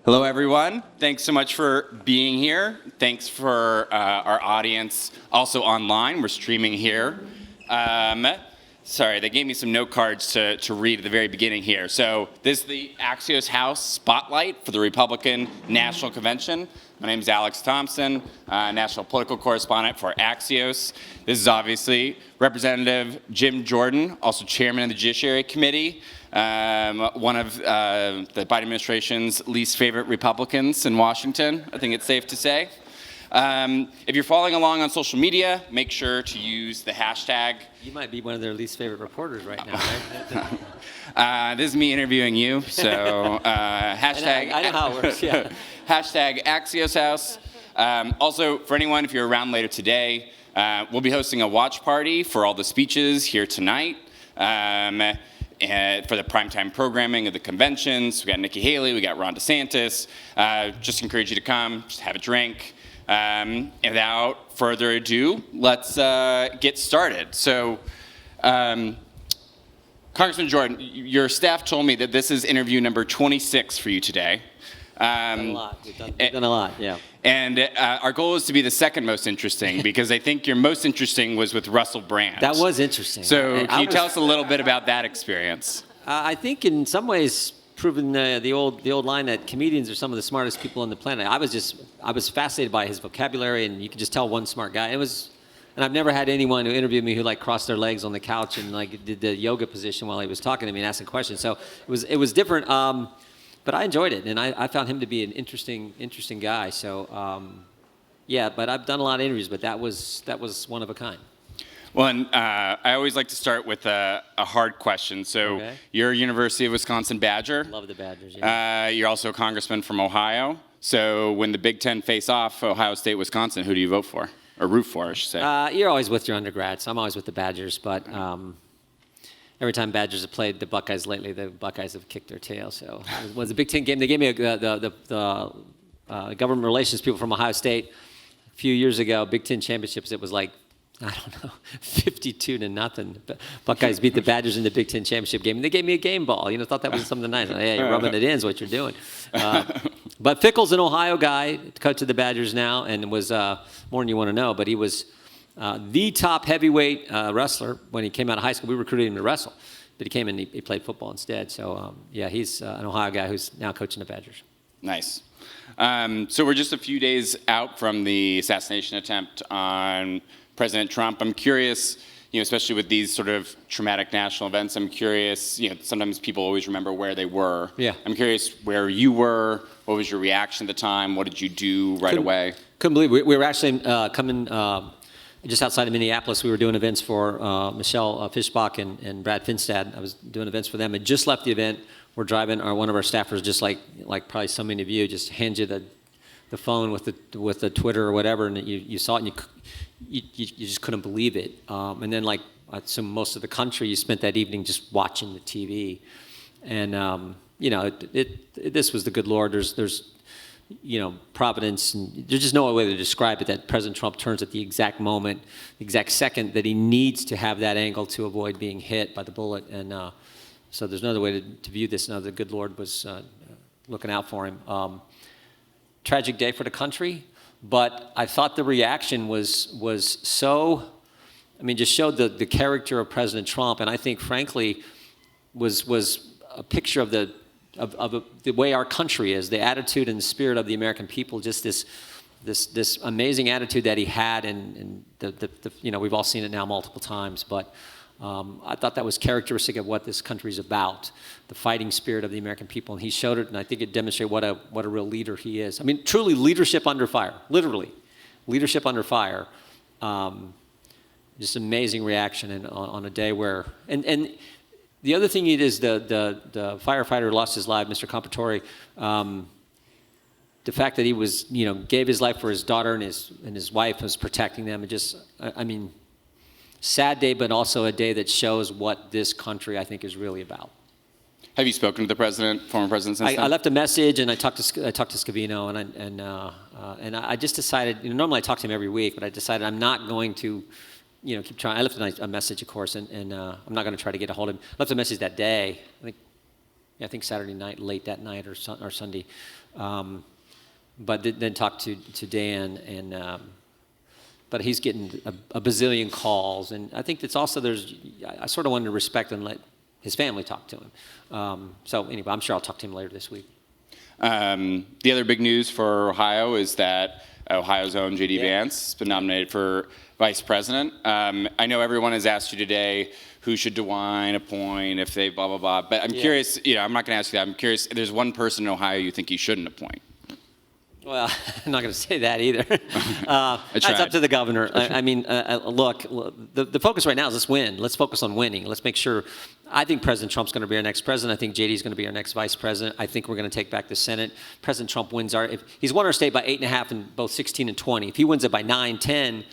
Hello, everyone. Thanks so much for being here. Thanks for our audience also online. We're streaming here. Sorry, they gave me some note cards to read at the very beginning here. So this is the Axios House Spotlight for the Republican National Convention. My name is Alex Thompson, national political correspondent for Axios. This is obviously Representative Jim Jordan, also chairman of the Judiciary Committee, one of the Biden administration's least favorite Republicans in Washington, I think it's safe to say. If you're following along on social media, make sure to use the hashtag. You might be one of their least favorite reporters right now, right? This is me interviewing you, so hashtag. I know how it works, yeah. Hashtag Axios House. Also, for anyone, if you're around later today, we'll be hosting a watch party for all the speeches here tonight. And for the primetime programming of the conventions. We got Nikki Haley, we got Ron DeSantis. Just encourage you to come, just have a drink. And without further ado, let's get started. So, Congressman Jordan, your staff told me that this is interview number 26 for you today. We've done a lot. We've done a lot, yeah. And our goal is to be the second most interesting because I think your most interesting was with Russell Brand. That was interesting. So can you tell us a little bit about that experience? I think in some ways proven the old line that comedians are some of the smartest people on the planet. I was fascinated by his vocabulary, and you could just tell one smart guy. And I've never had anyone who interviewed me who like crossed their legs on the couch and like did the yoga position while he was talking to me and asking questions. So it was different. But I enjoyed it, and I found him to be an interesting guy. So, yeah, but I've done a lot of interviews, but that was one of a kind. Well, and I always like to start with a hard question. So okay. You're a University of Wisconsin Badger. Love the Badgers, yeah. You're also a congressman from Ohio. So when the Big Ten face off, Ohio State, Wisconsin, who do you vote for? Or root for, I should say. You're always with your undergrads. I'm always with the Badgers, but... every time Badgers have played the Buckeyes lately, the Buckeyes have kicked their tail. So it was a Big Ten game. They gave me the government relations people from Ohio State a few years ago, Big Ten championships. It was like, I don't know, 52-0. Buckeyes beat the Badgers in the Big Ten championship game. And they gave me a game ball. Thought that was something nice. Yeah, you're rubbing it in is what you're doing. But Fickell's an Ohio guy, coach of the Badgers now, and was more than you want to know, but he was... the top heavyweight wrestler when he came out of high school. We recruited him to wrestle, but he came and he played football instead. So, yeah, he's an Ohio guy who's now coaching the Badgers. Nice. So we're just a few days out from the assassination attempt on President Trump. I'm curious, especially with these sort of traumatic national events, I'm curious, sometimes people always remember where they were. Yeah. I'm curious where you were. What was your reaction at the time? What did you do right away? Couldn't believe it. We were actually coming... just outside of Minneapolis, we were doing events for Michelle Fischbach and Brad Finstad. I was doing events for them. I just left the event. We're driving. One of our staffers, just like probably so many of you, just hands you the phone with the Twitter or whatever, and you saw it, and you just couldn't believe it. And then, like I assume most of the country, you spent that evening just watching the TV. And this was the good Lord. There's providence, and there's just no way to describe it, that President Trump turns at the exact moment, the exact second that he needs to have that angle to avoid being hit by the bullet. And so there's no other way to view this. Now the good Lord was looking out for him. Tragic day for the country, but I thought the reaction was so, just showed the character of President Trump, and I think, frankly, was a picture of the way our country is, the attitude and the spirit of the American people, just this amazing attitude that he had, and we've all seen it now multiple times, but I thought that was characteristic of what this country is about, the fighting spirit of the American people, and he showed it, and I think it demonstrated what a real leader he is. Truly leadership under fire, literally, leadership under fire. Just amazing reaction, and on a day where, and the other thing is the firefighter who lost his life, Mr. Compatore, the fact that he was, gave his life for his daughter and his wife, was protecting them. It just, sad day, but also a day that shows what this country, I think, is really about. Have you spoken to the president, former president, since then? I left a message, and I talked to Scavino, and I just decided. Normally I talk to him every week, but I decided I'm not going to keep trying. I left a message, of course, and I'm not going to try to get a hold of him. I left a message that day. I think I think Saturday night, late that night or Sunday. But then talked to Dan, and but he's getting a bazillion calls, and I think that's also I sort of wanted to respect and let his family talk to him. So anyway, I'm sure I'll talk to him later this week. The other big news for Ohio is that Ohio's own J.D. Vance has been nominated for vice president. I know everyone has asked you today who should DeWine appoint if they blah, blah, blah. But I'm curious, I'm not going to ask you that. I'm curious, if there's one person in Ohio you think he shouldn't appoint. Well, I'm not going to say that either. That's up to the governor. I mean, look, the focus right now is let's win. Let's focus on winning. Let's make sure. I think President Trump's going to be our next president. I think JD is going to be our next vice president. I think we're going to take back the Senate. President Trump wins if he's won our state by 8.5 in both 16 and 20. If he wins it by 9, 10,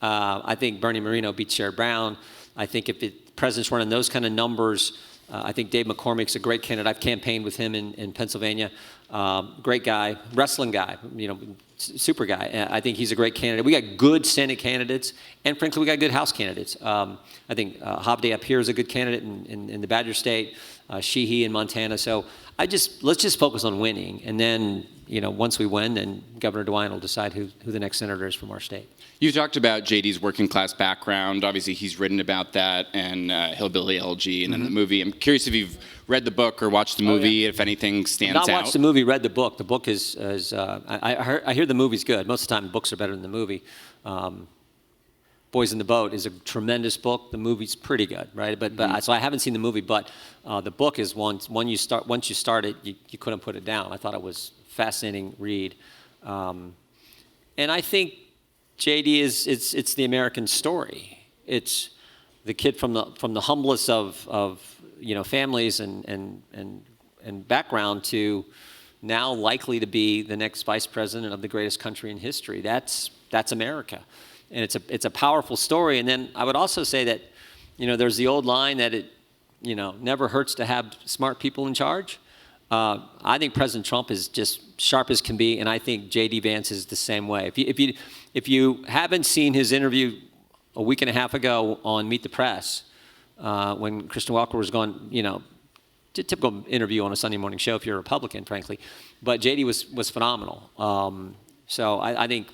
I think Bernie Moreno beats Sherrod Brown. I think if the president's running those kind of numbers, I think Dave McCormick's a great candidate. I've campaigned with him in Pennsylvania. Great guy, wrestling guy, super guy. I think he's a great candidate. We got good Senate candidates, and frankly, we got good House candidates. I think Hovde up here is a good candidate in the Badger State, Sheehy in Montana. So let's just focus on winning, and then once we win, then Governor DeWine will decide who the next senator is from our state. You talked about JD's working class background. Obviously, he's written about that and Hillbilly LG and then the movie. I'm curious if you've read the book or watched the movie, if anything stands out. Not watched the movie, read the book. The book is I hear the movie's good. Most of the time, the books are better than the movie. Boys in the Boat is a tremendous book. The movie's pretty good, right? But so I haven't seen the movie, but the book is once you start it, you couldn't put it down. I thought it was a fascinating read, and I think JD it's the American story. It's the kid from the humblest of families and background to now likely to be the next vice president of the greatest country in history. That's America, and it's a powerful story. And then I would also say that there's the old line that it never hurts to have smart people in charge. I think President Trump is just sharp as can be, and I think J.D. Vance is the same way. If you haven't seen his interview a week and a half ago on Meet the Press, when Kristen Welker was going, typical interview on a Sunday morning show if you're a Republican, frankly, but J.D. was phenomenal. So I think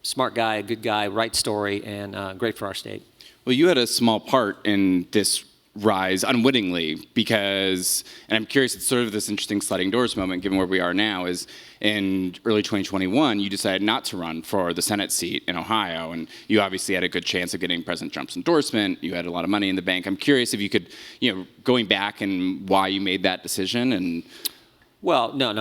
smart guy, good guy, right story, and great for our state. Well, you had a small part in this rise unwittingly because, and I'm curious, it's sort of this interesting sliding doors moment given where we are now, is in early 2021, you decided not to run for the Senate seat in Ohio, and you obviously had a good chance of getting President Trump's endorsement. You had a lot of money in the bank. I'm curious if you could, going back and why you made that decision. And well, no,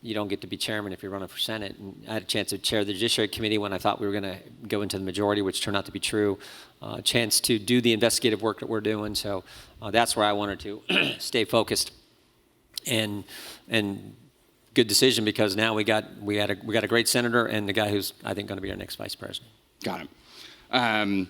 you don't get to be chairman if you're running for Senate. And I had a chance to chair the Judiciary Committee when I thought we were going to go into the majority, which turned out to be true. A chance to do the investigative work that we're doing. So that's where I wanted to stay focused. And good decision because now we got a great senator and the guy who's I think going to be our next vice president. Got him.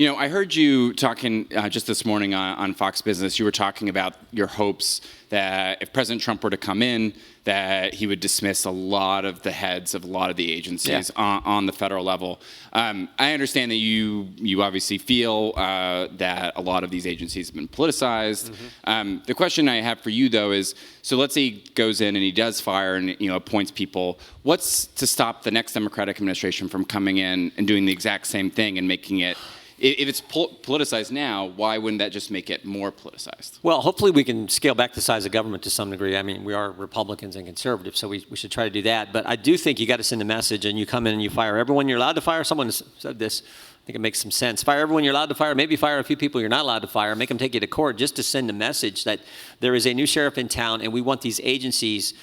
I heard you talking just this morning on Fox Business. You were talking about your hopes that if President Trump were to come in, that he would dismiss a lot of the heads of a lot of the agencies on the federal level. I understand that you obviously feel that a lot of these agencies have been politicized. The question I have for you, though, is, so let's say he goes in and he does fire and appoints people. What's to stop the next Democratic administration from coming in and doing the exact same thing and making it, if it's politicized now, why wouldn't that just make it more politicized? Well, hopefully we can scale back the size of government to some degree. I mean, we are Republicans and conservatives, so we should try to do that. But I do think you got to send a message, and you come in and you fire everyone you're allowed to fire. Someone said this. I think it makes some sense. Fire everyone you're allowed to fire. Maybe fire a few people you're not allowed to fire. Make them take you to court just to send a message that there is a new sheriff in town, and we want these agencies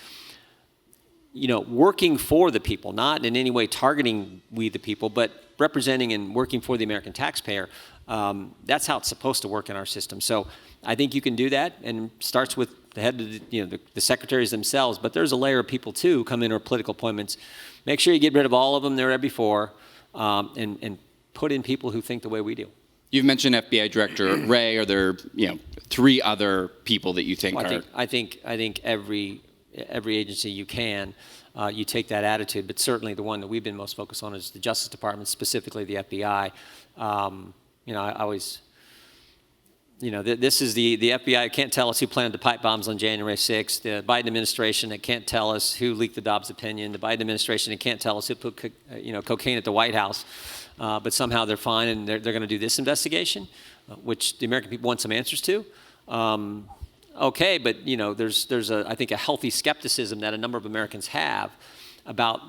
working for the people, not in any way targeting we the people, but representing and working for the American taxpayer. That's how it's supposed to work in our system. So I think you can do that, and it starts with the head of the secretaries themselves, but there's a layer of people too who come in or political appointments. Make sure you get rid of all of them there before, and put in people who think the way we do. You've mentioned FBI Director Wray. Are there 3 other people that you think are? I think every agency you can. You take that attitude, but certainly the one that we've been most focused on is the Justice Department, specifically the FBI. I always this is the FBI can't tell us who planted the pipe bombs on January 6th. The Biden administration, it can't tell us who leaked the Dobbs opinion. The Biden administration, it can't tell us who put cocaine at the White House. But somehow they're fine, and they're going to do this investigation, which the American people want some answers to. Okay, but there's I think a healthy skepticism that a number of Americans have about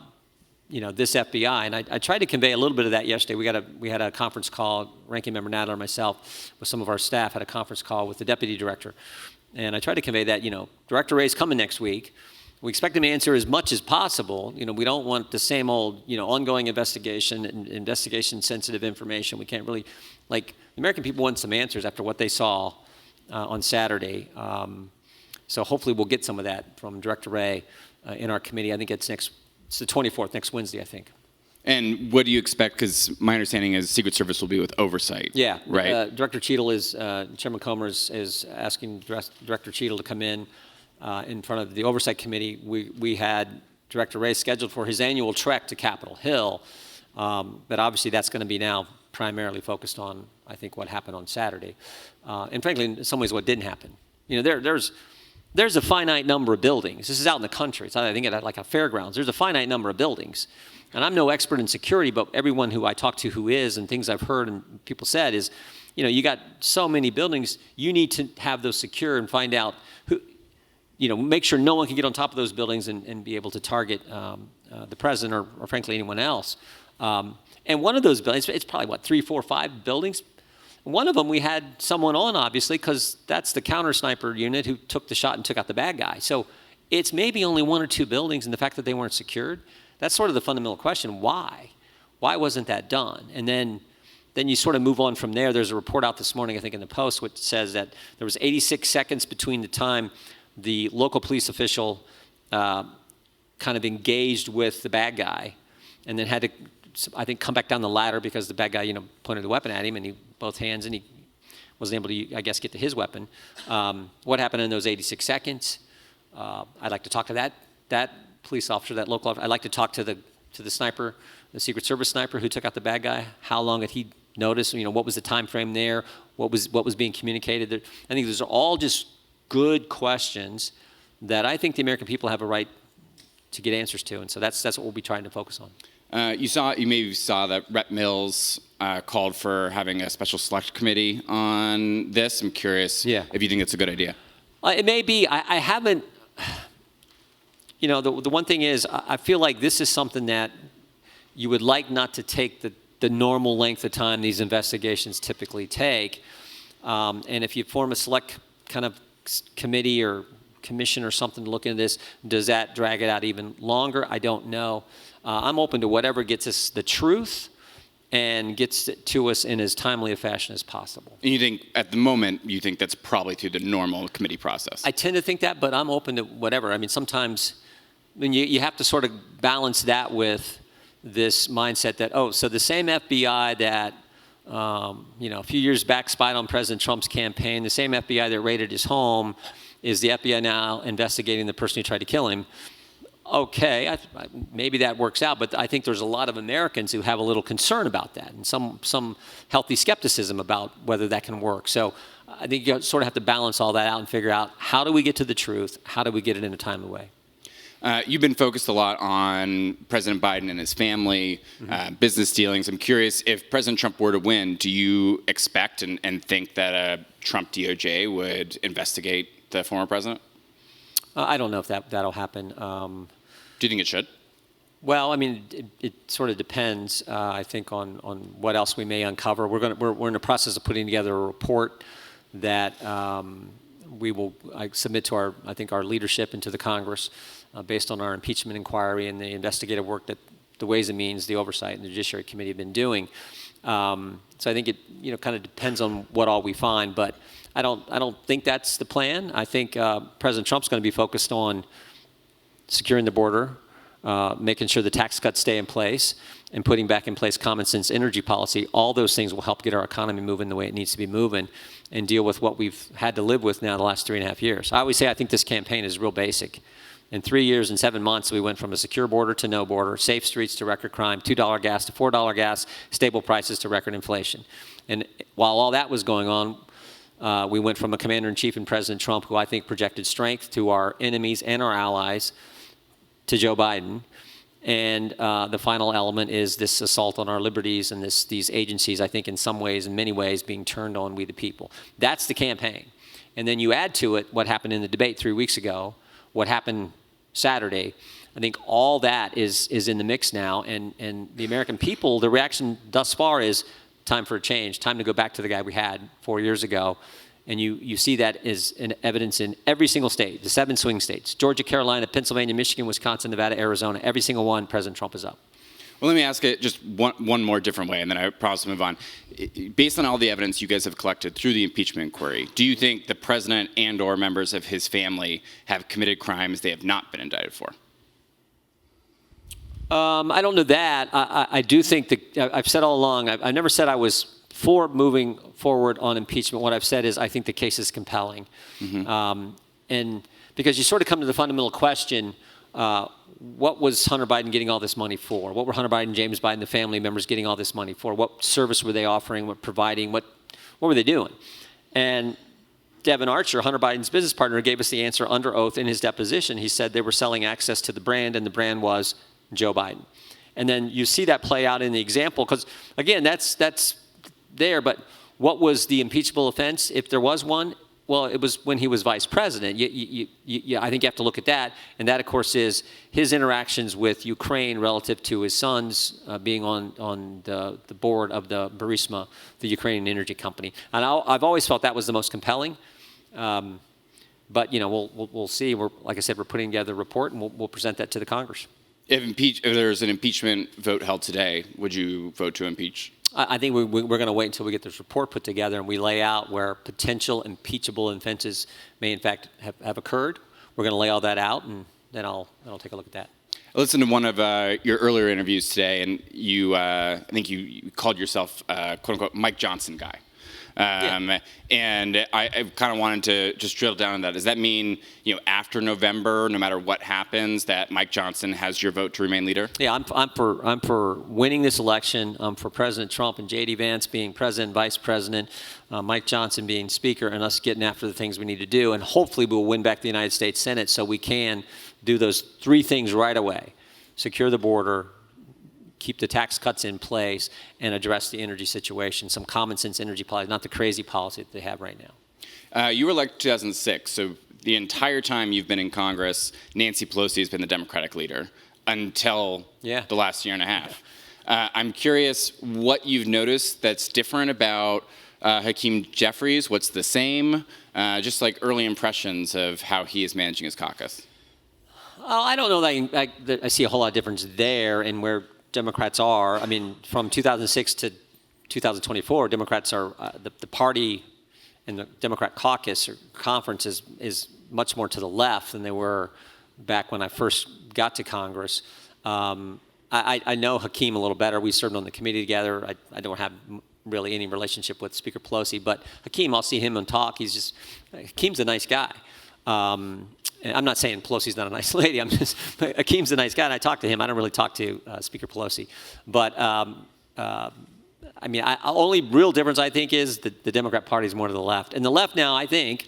this FBI, and I tried to convey a little bit of that yesterday. We had a conference call. Ranking Member Nadler and myself, with some of our staff, had a conference call with the deputy director, and I tried to convey that Director Wray's coming next week. We expect him to answer as much as possible. We don't want the same old ongoing investigation and investigation-sensitive information. We can't really the American people want some answers after what they saw on Saturday. So hopefully we'll get some of that from Director Wray in our committee. I think it's the 24th, next Wednesday, I think. And what do you expect? Because my understanding is Secret Service will be with oversight. Yeah. Right? Director Cheadle Chairman Comer is asking Director Cheadle to come in front of the Oversight Committee. We had Director Wray scheduled for his annual trek to Capitol Hill, but obviously that's going to be now primarily focused on, I think, what happened on Saturday. And frankly, in some ways, what didn't happen. There's a finite number of buildings. This is out in the country. It's, I think, at like a fairgrounds. There's a finite number of buildings. And I'm no expert in security, but everyone who I talk to who is, and things I've heard and people said is, you got so many buildings, you need to have those secure and find out who, make sure no one can get on top of those buildings and be able to target the president or frankly anyone else. And one of those buildings, it's probably 3, 4, 5 buildings. One of them we had someone on, obviously, because that's the counter sniper unit who took the shot and took out the bad guy. So it's maybe only 1 or 2 buildings, and the fact that they weren't secured, that's sort of the fundamental question. Why? Why wasn't that done? And then you sort of move on from there. There's a report out this morning, I think in the Post, which says that there was 86 seconds between the time the local police official kind of engaged with the bad guy and then had to, I think, come back down the ladder because the bad guy, pointed the weapon at him and both hands, and he wasn't able to, I guess, get to his weapon. What happened in those 86 seconds? I'd like to talk to that police officer, that local officer. I'd like to talk to the sniper, the Secret Service sniper who took out the bad guy. How long had he noticed? What was the time frame there? What was being communicated? I think those are all just good questions that I think the American people have a right to get answers to, and so that's what we'll be trying to focus on. You maybe saw that Rep. Mills called for having a special select committee on this. I'm curious if you think it's a good idea. It may be. I haven't. The one thing is, I feel like this is something that you would like not to take the normal length of time these investigations typically take. And if you form a select kind of committee or commission or something to look into this, does that drag it out even longer? I don't know. I'm open to whatever gets us the truth and gets it to us in as timely a fashion as possible. And you think, at the moment, that's probably through the normal committee process? I tend to think that, but I'm open to whatever. I mean, sometimes you have to sort of balance that with this mindset that, so the same FBI that, a few years back spied on President Trump's campaign, the same FBI that raided his home is the FBI now investigating the person who tried to kill him. Okay, maybe that works out, but I think there's a lot of Americans who have a little concern about that and some healthy skepticism about whether that can work. So I think you sort of have to balance all that out and figure out, how do we get to the truth? How do we get it in a timely way? You've been focused a lot on President Biden and his family, business dealings. I'm curious, if President Trump were to win, do you expect and think that a Trump DOJ would investigate the former president? I don't know if that'll happen. Do you think it should? Well, I mean, it sort of depends. I think on what else we may uncover. We're in the process of putting together a report that we will submit to our leadership and to the Congress based on our impeachment inquiry and the investigative work that the Ways and Means, the Oversight, and the Judiciary Committee have been doing. So I think it kind of depends on what all we find, but I don't think that's the plan. I think President Trump's going to be focused on securing the border, making sure the tax cuts stay in place, and putting back in place common sense energy policy. All those things will help get our economy moving the way it needs to be moving and deal with what we've had to live with now the last 3.5 years. I always say I think this campaign is real basic. In 3 years and 7 months, we went from a secure border to no border, safe streets to record crime, $2 gas to $4 gas, stable prices to record inflation. And while all that was going on, We went from a commander-in-chief in President Trump, who I think projected strength to our enemies and our allies, to Joe Biden. And the final element is this assault on our liberties and these agencies, I think in some ways, in many ways, being turned on we the people. That's the campaign. And then you add to it what happened in the debate 3 weeks ago, what happened Saturday. I think all that is in the mix now. And the American people, the reaction thus far is time for a change, time to go back to the guy we had 4 years ago. And you see that as an evidence in every single state, the 7 swing states, Georgia, Carolina, Pennsylvania, Michigan, Wisconsin, Nevada, Arizona, every single one, President Trump is up. Well, let me ask it just one more different way, and then I promise to move on. Based on all the evidence you guys have collected through the impeachment inquiry, do you think the president and or members of his family have committed crimes they have not been indicted for? I don't know that. I do think that I've said all along, I've never said I was for moving forward on impeachment. What I've said is I think the case is compelling. Mm-hmm. And because you sort of come to the fundamental question, what was Hunter Biden getting all this money for? What were Hunter Biden, James Biden, the family members getting all this money for? What service were they offering, what providing, what were they doing? And Devin Archer, Hunter Biden's business partner, gave us the answer under oath in his deposition. He said they were selling access to the brand, and the brand was Joe Biden. And then you see that play out in the example, because again, that's there, but what was the impeachable offense, if there was one? Well, it was when he was vice president. I think you have to look at that, and that, of course, is his interactions with Ukraine relative to his sons being on the board of the Burisma, the Ukrainian energy company. And I've always felt that was the most compelling. But we'll see. Like I said, we're putting together a report, and we'll present that to the Congress. If there's an impeachment vote held today, would you vote to impeach? I think we're going to wait until we get this report put together and we lay out where potential impeachable offenses may in fact have occurred. We're going to lay all that out, and then I'll take a look at that. I listened to one of your earlier interviews today, and I think you called yourself "quote unquote" Mike Johnson guy. Yeah. And I kind of wanted to just drill down on that. Does that mean, after November, no matter what happens, that Mike Johnson has your vote to remain leader? Yeah, I'm for winning this election. I'm for President Trump and J.D. Vance being president, vice president, Mike Johnson being speaker, and us getting after the things we need to do. And hopefully we'll win back the United States Senate so we can do those 3 things right away: secure the border, keep the tax cuts in place, and address the energy situation. Some common sense energy policy, not the crazy policy that they have right now. You were elected 2006, so the entire time you've been in Congress, Nancy Pelosi has been the Democratic leader until the last year and a half. I'm curious what you've noticed that's different about Hakeem Jeffries. What's the same? Just like early impressions of how he is managing his caucus. I don't know that I see a whole lot of difference there in where Democrats are. I mean, from 2006 to 2024, Democrats are the party and the Democrat caucus or conference is much more to the left than they were back when I first got to Congress. I know Hakeem a little better. We served on the committee together. I don't have really any relationship with Speaker Pelosi, but Hakeem, I'll see him and talk. Hakeem's a nice guy. And I'm not saying Pelosi's not a nice lady. Hakeem's a nice guy, and I talk to him. I don't really talk to Speaker Pelosi. But, only real difference, I think, is the Democrat Party is more to the left. And the left now, I think,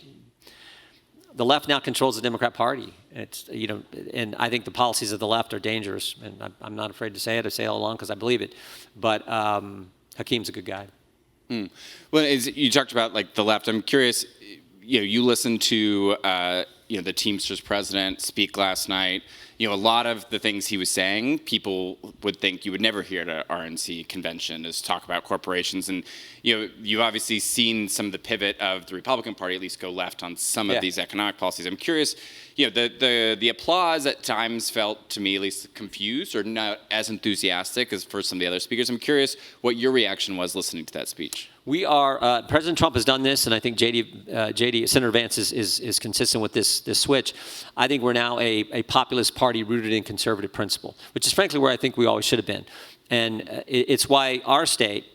the left now controls the Democrat Party. And I think the policies of the left are dangerous. And I'm not afraid to say it. I say it all along because I believe it. But Hakeem's a good guy. Well, you talked about the left. I'm curious. You listened to the Teamsters president speak last night. A lot of the things he was saying, people would think you would never hear at an RNC convention, is talk about corporations. And you've obviously seen some of the pivot of the Republican Party at least go left on some of these economic policies. I'm curious. The applause at times felt to me at least confused or not as enthusiastic as for some of the other speakers. I'm curious what your reaction was listening to that speech. We are, President Trump has done this, and I think J.D. Senator Vance is consistent with this switch. I think we're now a populist party rooted in conservative principle, which is frankly where I think we always should have been. And it's why our state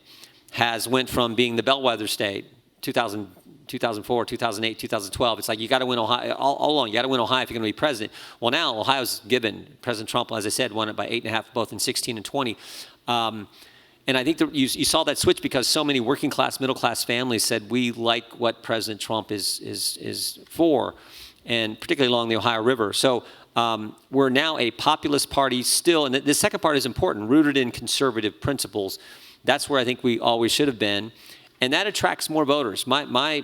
has went from being the bellwether state, 2004, 2008, 2012. It's like you got to win Ohio all along. You got to win Ohio if you're going to be president. Well, now Ohio's given. President Trump, as I said, won it by 8.5, both in 16 and 20. And I think that you saw that switch because so many working class, middle class families said, we like what President Trump is for, and particularly along the Ohio River. So we're now a populist party still, and the second part is important, rooted in conservative principles. That's where I think we always should have been, and that attracts more voters. My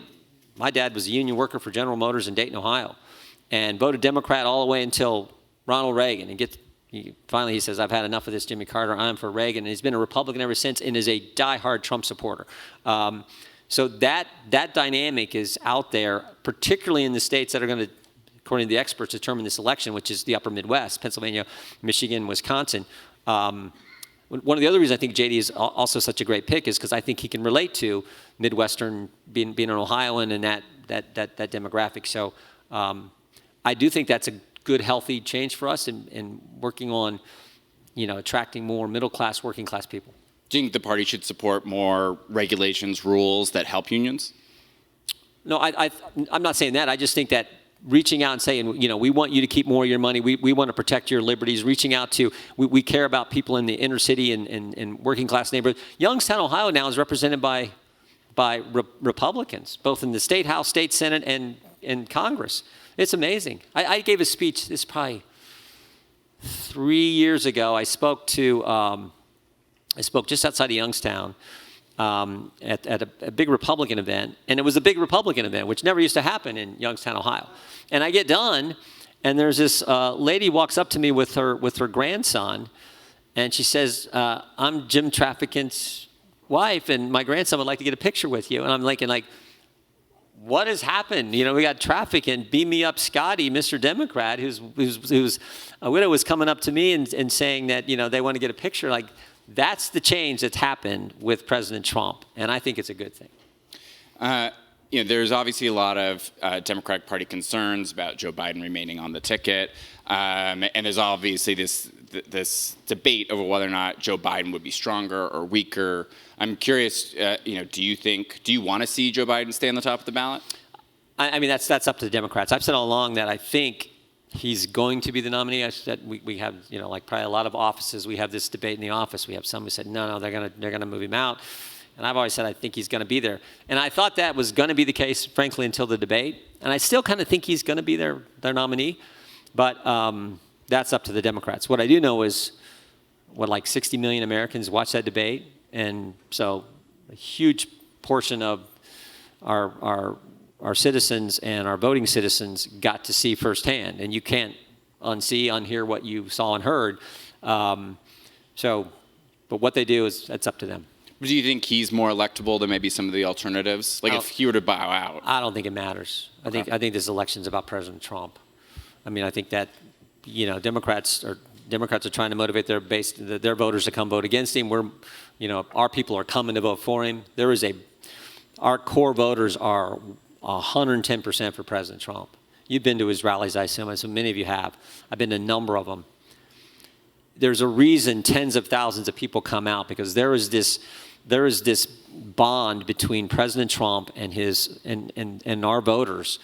dad was a union worker for General Motors in Dayton, Ohio, and voted Democrat all the way until Ronald Reagan, and finally he says, I've had enough of this Jimmy Carter, I'm for Reagan, and he's been a Republican ever since and is a diehard Trump supporter. So that dynamic is out there, particularly in the states that are going to, according to the experts, determine this election, which is the upper Midwest, Pennsylvania, Michigan, Wisconsin. One of the other reasons I think J.D. is also such a great pick is because I think he can relate to Midwestern, being an Ohioan and that demographic. So I do think that's a good, healthy change for us in working on, attracting more middle-class, working-class people. Do you think the party should support more regulations, rules that help unions? No, I'm not saying that. I just think that reaching out and saying, we want you to keep more of your money. We want to protect your liberties. Reaching out to, we care about people in the inner city and working-class neighborhoods. Youngstown, Ohio now is represented by Republicans, both in the State House, State Senate, and Congress. It's amazing. I gave a speech, this is probably 3 years ago. I spoke just outside of Youngstown at a big Republican event, and it was a big Republican event, which never used to happen in Youngstown, Ohio. And I get done, and there's this lady walks up to me with her grandson, and she says, I'm Jim Trafficant's wife, and my grandson would like to get a picture with you. And I'm thinking, what has happened? We got Trafficant, beam me up Scotty, Mr. Democrat, who's a widow, was coming up to me and saying that, they want to get a picture. That's the change that's happened with President Trump, and I think it's a good thing. There's obviously a lot of Democratic Party concerns about Joe Biden remaining on the ticket, and there's obviously this debate over whether or not Joe Biden would be stronger or weaker. I'm curious, do you want to see Joe Biden stay on the top of the ballot? I mean, that's up to the Democrats. I've said all along that I think he's going to be the nominee. I said we have, probably a lot of offices. We have this debate in the office. We have some who said no, they're gonna move him out, and I've always said I think he's going to be there. And I thought that was going to be the case, frankly, until the debate. And I still kind of think he's going to be their nominee, but that's up to the Democrats. What I do know is, 60 million Americans watch that debate, and so a huge portion of our citizens and our voting citizens got to see firsthand, and you can't unhear what you saw and heard. But what they do that's up to them. Do you think he's more electable than maybe some of the alternatives? If he were to bow out? I don't think it matters. Okay. I think this election's about President Trump. I mean, I think that, Democrats are trying to motivate their voters to come vote against him. Our people are coming to vote for him. Our core voters are 110% for President Trump. You've been to his rallies, I assume, and so many of you have. I've been to a number of them. There's a reason tens of thousands of people come out, because there is this bond between President Trump and our voters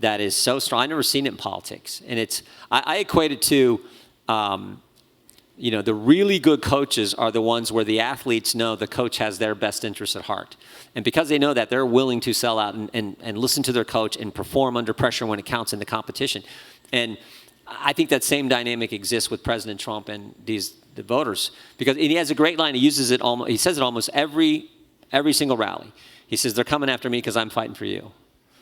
that is so strong. I've never seen it in politics, and I equate it to, the really good coaches are the ones where the athletes know the coach has their best interests at heart. And because they know that, they're willing to sell out and listen to their coach and perform under pressure when it counts in the competition. And I think that same dynamic exists with President Trump and the voters, because he has a great line. He says it almost every single rally. He says, they're coming after me because I'm fighting for you.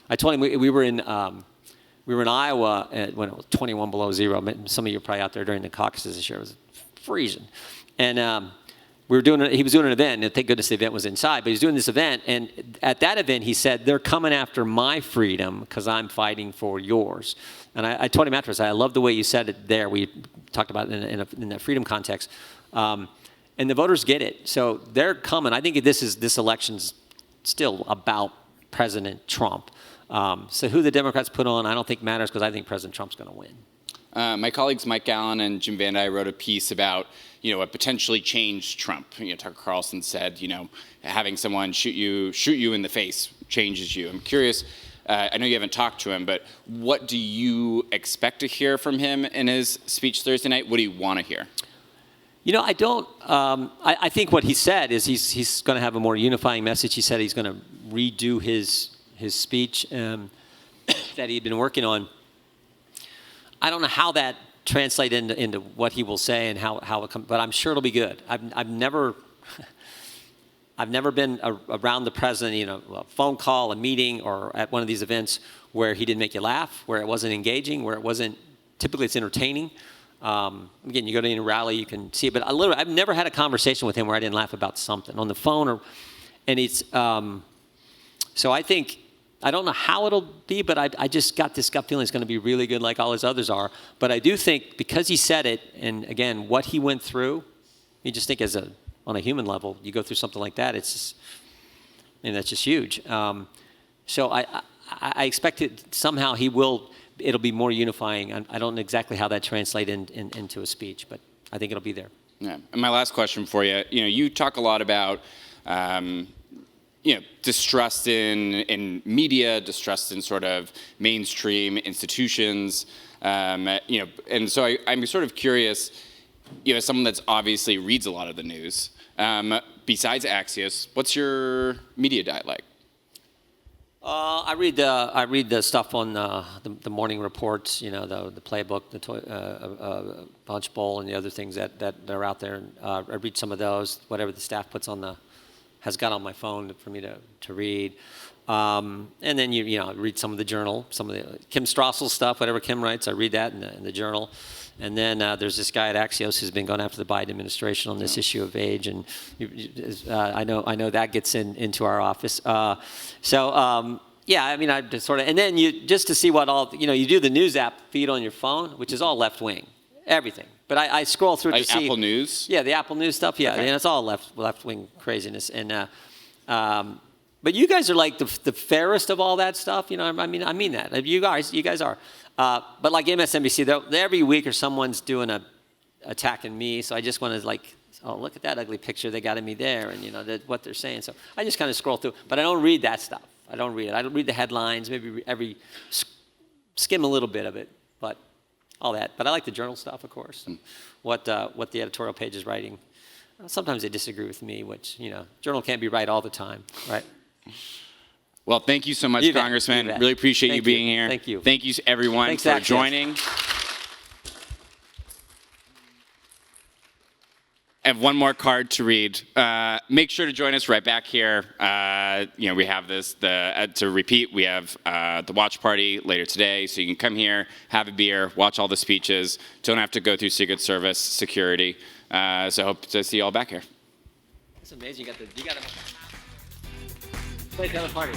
I told him we were in Iowa when it was 21 below zero. Some of you were probably out there during the caucuses this year. It was freezing. And he was doing an event, and thank goodness the event was inside, but he was doing this event, and at that event he said, they're coming after my freedom because I'm fighting for yours. And I told him afterwards, I love the way you said it there. We talked about it in that freedom context. And the voters get it. So they're coming. I think this election's still about President Trump. So who the Democrats put on, I don't think matters, because I think President Trump's going to win. My colleagues Mike Gallen and Jim Van Dyke wrote a piece about, a potentially changed Trump. Tucker Carlson said, having someone shoot you in the face changes you. I'm curious. I know you haven't talked to him, but what do you expect to hear from him in his speech Thursday night? What do you want to hear? I don't. I think what he said is he's going to have a more unifying message. He said he's going to redo his speech that he'd been working on. I don't know how that translates into what he will say and how it comes, but I'm sure it'll be good. I've never been around the president, a phone call, a meeting, or at one of these events where he didn't make you laugh, where it wasn't engaging, where it wasn't. Typically, it's entertaining. Again, you go to any rally, you can see it. But I've never had a conversation with him where I didn't laugh about something on the phone, and it's. So I think. I don't know how it'll be, but I just got this gut feeling it's going to be really good like all his others are. But I do think because he said it, and again, what he went through, you just think on a human level, you go through something like that, it's just, that's just huge. So I expect it somehow it'll be more unifying. I don't know exactly how that translates into a speech, but I think it'll be there. Yeah. And my last question for you, you talk a lot about distrust in media, distrust in sort of mainstream institutions, and so I'm sort of curious, as someone that's obviously reads a lot of the news, besides Axios, what's your media diet like? I read the stuff on the morning reports, the playbook, the Punch Bowl, and the other things that are out there. I read some of those, whatever the staff has got on my phone for me to read. And then you read some of the journal, some of the Kim Strassel's stuff, whatever Kim writes, I read that in the journal. And then there's this guy at Axios who's been going after the Biden administration on this issue of age, and I know that gets into our office. I just sort of, and then just to see what all you do the news app feed on your phone, which is all left wing, everything. But I scroll through to see Apple News. Yeah, the Apple News stuff. Yeah, okay. And it's all left wing craziness. And but you guys are like the fairest of all that stuff. I mean that. You guys are. But like MSNBC, every week or someone's doing attacking me. So I just want to look at that ugly picture they got of me there, and what they're saying. So I just kind of scroll through. But I don't read that stuff. I don't read it. I don't read the headlines. Maybe skim a little bit of it, but. All that, but I like the journal stuff, of course, and what the editorial page is writing. Sometimes they disagree with me, which journal can't be right all the time, right? Well, thank you so much, Congressman. Really appreciate you being here. Thank you. Thank you, everyone, for joining. I have one more card to read. Make sure to join us right back here. We have to repeat, we have the watch party later today, so you can come here, have a beer, watch all the speeches, don't have to go through Secret Service security. So I hope to see you all back here. That's amazing. You got to play the other party.